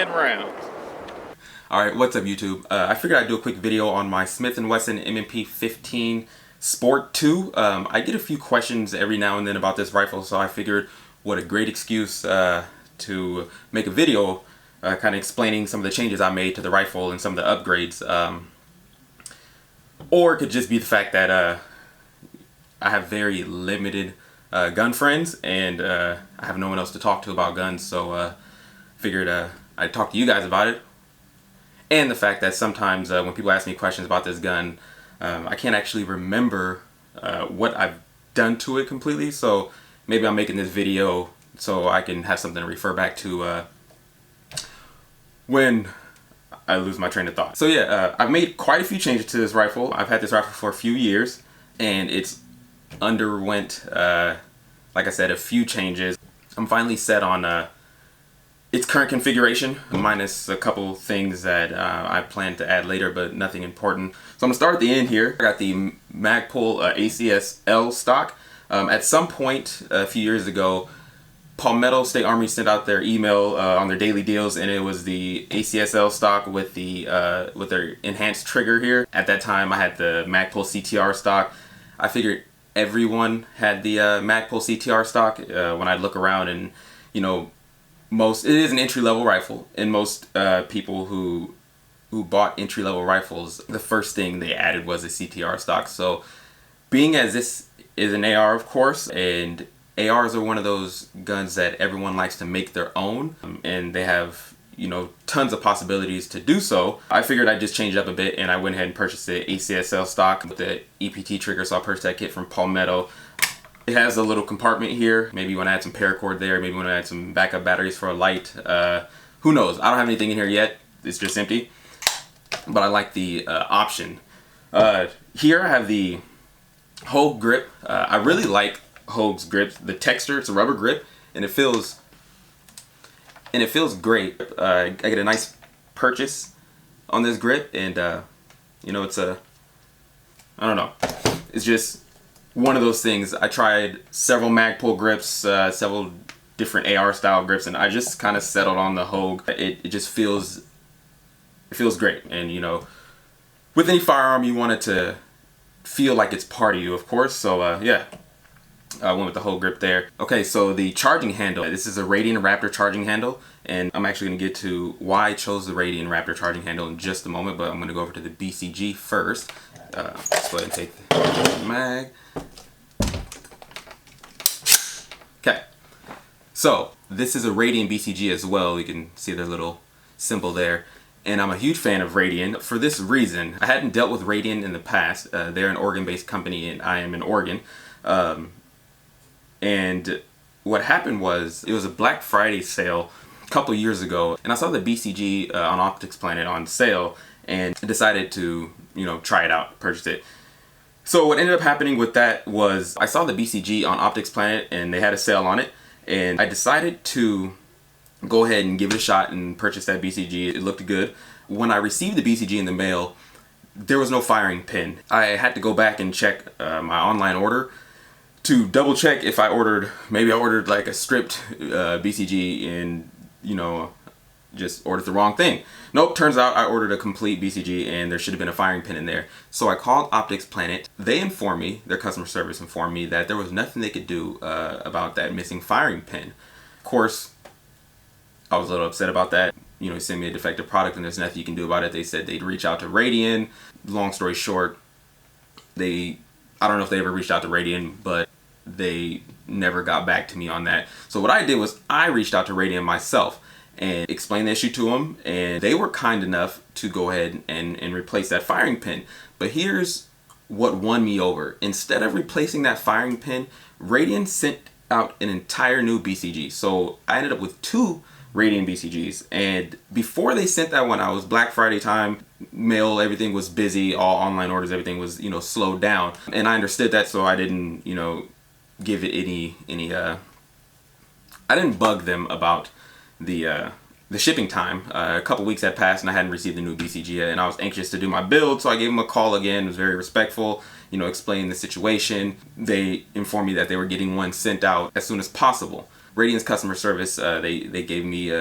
10 rounds. Alright, what's up YouTube? I figured I'd do a quick video on my Smith & Wesson M&P15 Sport 2. I get a few questions every now and then about this rifle, so I figured what a great excuse to make a video kind of explaining some of the changes I made to the rifle and some of the upgrades. Or it could just be the fact that I have very limited gun friends, and I have no one else to talk to about guns, so figured I'd talk to you guys about it. And the fact that sometimes when people ask me questions about this gun, I can't actually remember what I've done to it completely, so maybe I'm making this video so I can have something to refer back to when I lose my train of thought. So yeah, I've made quite a few changes to this rifle. I've had this rifle for a few years, and it's underwent, like I said, a few changes. I'm finally set on its current configuration, minus a couple things that I plan to add later, but nothing important. So I'm gonna start at the end here. I got the Magpul ACS-L stock. At some point a few years ago, Palmetto State Armory sent out their email on their daily deals, and it was the ACS-L stock with their enhanced trigger here. At that time, I had the Magpul CTR stock. I figured everyone had the Magpul CTR stock. When I look around, and you know, it is an entry-level rifle, and most people who bought entry-level rifles, the first thing they added was a CTR stock. So being as this is an AR, of course, and ARs are one of those guns that everyone likes to make their own, and they have, you know, tons of possibilities to do so. I figured I'd just change it up a bit, and I went ahead and purchased the ACS-L stock with the EPT trigger, so I purchased that kit from Palmetto. It has a little compartment here. Maybe you want to add some paracord there, maybe you want to add some backup batteries for a light. Who knows? I don't have anything in here yet. It's just empty. But I like the option. Here I have the Hogue grip. I really like Hogue's grip. The texture, it's a rubber grip, and it feels great. I get a nice purchase on this grip, and you know, it's I don't know. It's just one of those things. I tried several Magpul grips, several different AR style grips, and I just kind of settled on the Hogue. It just feels great, and you know, with any firearm you want it to feel like it's part of you, of course. So yeah, I went with the Hogue grip there. Okay, so the charging handle. This is a Radian Raptor charging handle, and I'm actually going to get to why I chose the Radian Raptor charging handle in just a moment, but I'm going to go over to the BCG first. Let's go ahead and take the mag. Okay, so this is a Radian BCG as well. You can see their little symbol there. And I'm a huge fan of Radian for this reason. I hadn't dealt with Radian in the past. They're an Oregon-based company, and I am in Oregon. And what happened was, it was a Black Friday sale a couple years ago, and I saw the BCG on Optics Planet on sale, and decided to, you know, try it out, purchase it. So what ended up happening with that was, I saw the BCG on Optics Planet, and they had a sale on it, and I decided to go ahead and give it a shot and purchase that BCG. It looked good. When I received the BCG in the mail, there was no firing pin. I had to go back and check my online order to double check if maybe I ordered like a stripped BCG and, you know, just ordered the wrong thing. Nope, turns out I ordered a complete BCG and there should have been a firing pin in there. So I called Optics Planet. They informed me, their customer service informed me, that there was nothing they could do about that missing firing pin. Of course, I was a little upset about that. You know, he sent me a defective product and there's nothing you can do about it. They said they'd reach out to Radian. Long story short, I don't know if they ever reached out to Radian, but they never got back to me on that. So what I did was I reached out to Radian myself and explained the issue to them, and they were kind enough to go ahead and replace that firing pin. But here's what won me over. Instead of replacing that firing pin, Radian sent out an entire new BCG. So I ended up with two Radian BCGs, and before they sent that one out, it was Black Friday time, mail, everything was busy, all online orders, everything was, you know, slowed down, and I understood that, so I didn't, you know, give it any I didn't bug them about the shipping time. A couple weeks had passed and I hadn't received the new BCG yet, and I was anxious to do my build, so I gave them a call again. It was very respectful, you know, explained the situation. They informed me that they were getting one sent out as soon as possible. Radian's customer service, they gave me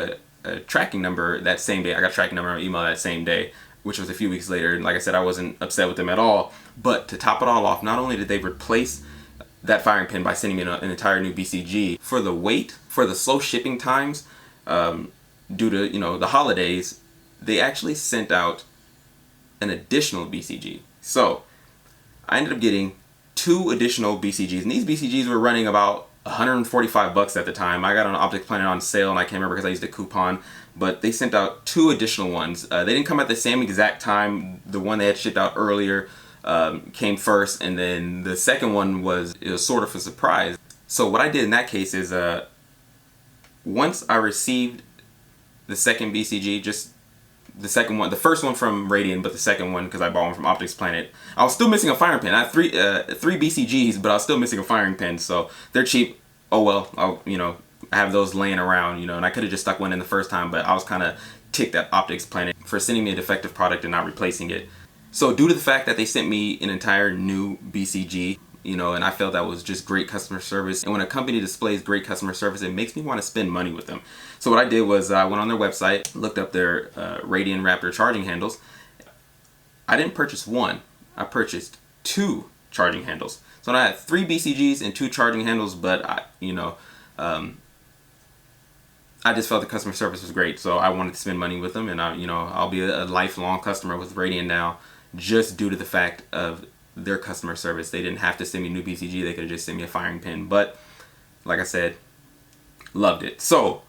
a tracking number that same day. I got a tracking number on email that same day, which was a few weeks later. And like I said, I wasn't upset with them at all. But to top it all off, not only did they replace that firing pin by sending me an entire new BCG, for the wait, for the slow shipping times, due to, you know, the holidays, they actually sent out an additional BCG. So I ended up getting 2 additional BCGs, and these BCGs were running about $145 at the time. I got an Optics Planet on sale, and I can't remember because I used a coupon, but they sent out 2 additional ones. They didn't come at the same exact time. The one they had shipped out earlier came first, and then the second one was sort of a surprise. So what I did in that case is once I received the second BCG, just the second one, the first one from Radian, but the second one because I bought one from Optics Planet, I was still missing a firing pin. I had three BCGs, but I was still missing a firing pin. So they're cheap. Oh well, you know, I have those laying around, you know, and I could have just stuck one in the first time, but I was kind of ticked at Optics Planet for sending me a defective product and not replacing it. So due to the fact that they sent me an entire new BCG, you know, and I felt that was just great customer service. And when a company displays great customer service, it makes me want to spend money with them. So what I did was I went on their website, looked up their Radian Raptor charging handles. I didn't purchase one, I purchased 2 charging handles. So I had 3 BCGs and 2 charging handles, but I just felt the customer service was great. So I wanted to spend money with them, and I'll be a lifelong customer with Radian now, just due to the fact of their customer service. They didn't have to send me a new BCG, they could have just sent me a firing pin. But like I said, loved it. So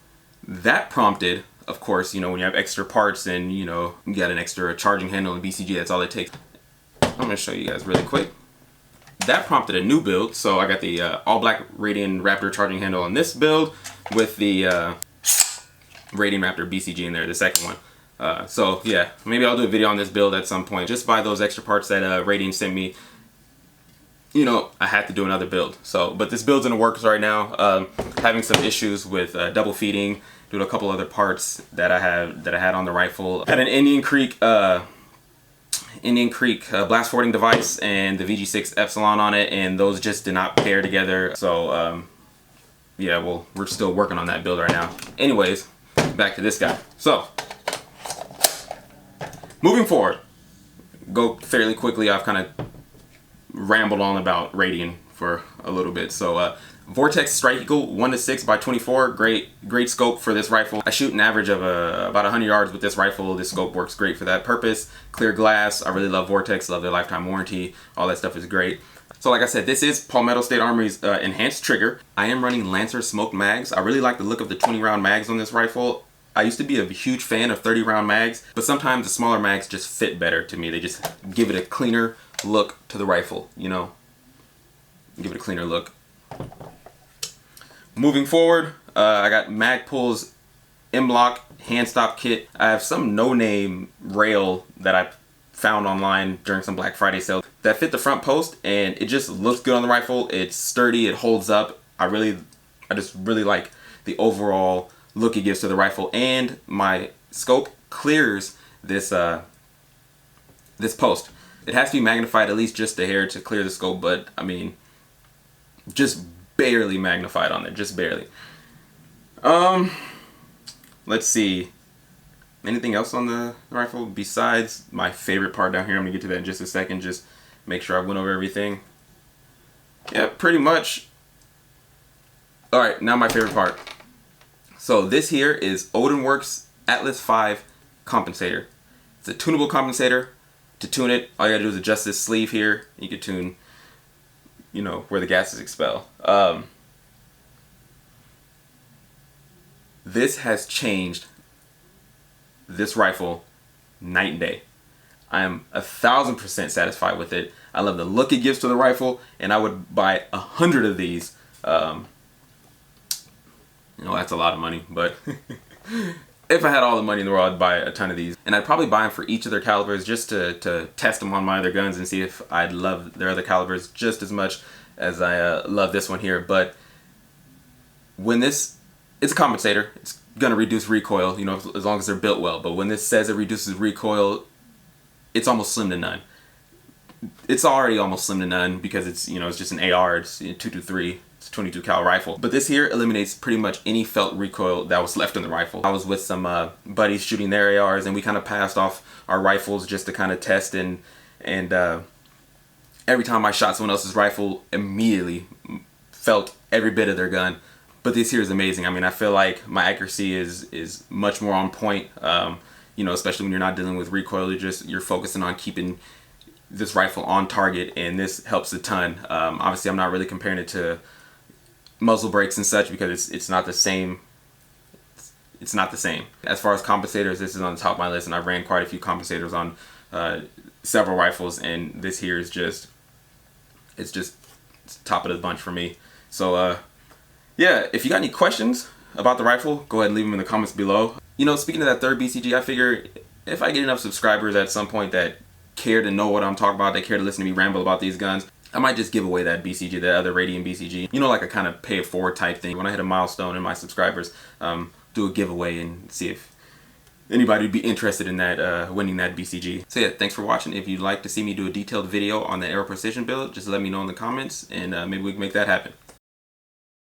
that prompted, of course, you know, when you have extra parts and, you know, you got an extra charging handle and BCG, that's all it takes. I'm going to show you guys really quick. That prompted a new build. So I got the all black Radian Raptor charging handle on this build with the Radian Raptor BCG in there, the second one. So yeah, maybe I'll do a video on this build at some point. Just by those extra parts that Radian sent me, you know, I had to do another build. So, but this build's in the works right now. Having some issues with double feeding due to a couple other parts that I had on the rifle. I had an Indian Creek blast forwarding device and the VG6 Epsilon on it, and those just did not pair together. So yeah, well, we're still working on that build right now. Anyways, back to this guy. So moving forward, go fairly quickly. I've kind of rambled on about Radian for a little bit. So Vortex Strike Eagle 1:6 by 24, great scope for this rifle. I shoot an average of about 100 yards with this rifle. This scope works great for that purpose. Clear glass. I really love Vortex. Love their lifetime warranty. All that stuff is great. So like I said, this is Palmetto State Armory's enhanced trigger. I am running Lancer smoked mags. I really like the look of the 20-round mags on this rifle. I used to be a huge fan of 30-round mags, but sometimes the smaller mags just fit better to me. They just give it a cleaner look to the rifle, you know? Give it a cleaner look. Moving forward, I got Magpul's M-Lock hand stop kit. I have some no-name rail that I found online during some Black Friday sale that fit the front post, and it just looks good on the rifle. It's sturdy, it holds up. I just really like the overall look it gives to the rifle, and my scope clears this this post. It has to be magnified at least just a hair to clear the scope, but I mean, just barely magnified on there, just barely. Let's see. Anything else on the rifle besides my favorite part down here? I'm gonna get to that in just a second. Just make sure I went over everything. Yeah, pretty much. All right, now my favorite part. So this here is Odinworks Atlas 5 Compensator. It's a tunable compensator. To tune it, all you gotta do is adjust this sleeve here. You can tune, you know, where the gases expel. This has changed this rifle night and day. I am 1000% satisfied with it. I love the look it gives to the rifle, and I would buy 100 of these. You know, that's a lot of money, but if I had all the money in the world, I'd buy a ton of these. And I'd probably buy them for each of their calibers just to test them on my other guns and see if I'd love their other calibers just as much as I love this one here. But when it's a compensator, it's gonna reduce recoil, you know, as long as they're built well. But when this says it reduces recoil, it's almost slim to none. It's already almost slim to none because it's, you know, it's just an AR, it's 223. It's a 22 cal rifle. But this here eliminates pretty much any felt recoil that was left in the rifle. I was with some buddies shooting their ARs, and we kind of passed off our rifles just to kind of test, and every time I shot someone else's rifle, immediately felt every bit of their gun. But this here is amazing. I mean, I feel like my accuracy is much more on point. You know, especially when you're not dealing with recoil, you're focusing on keeping this rifle on target, and this helps a ton. Obviously, I'm not really comparing it to muzzle brakes and such because it's not the same. It's not the same. As far as compensators, this is on the top of my list, and I've ran quite a few compensators on several rifles, and this here is just it's top of the bunch for me. So yeah, if you got any questions about the rifle, go ahead and leave them in the comments below. You know, speaking of that third BCG, I figure if I get enough subscribers at some point that care to know what I'm talking about, they care to listen to me ramble about these guns, I might just give away that BCG, that other Radian BCG. You know, like a kind of pay it forward type thing. When I hit a milestone in my subscribers, do a giveaway and see if anybody would be interested in that, winning that BCG. So yeah, thanks for watching. If you'd like to see me do a detailed video on the Aero Precision build, just let me know in the comments, and maybe we can make that happen.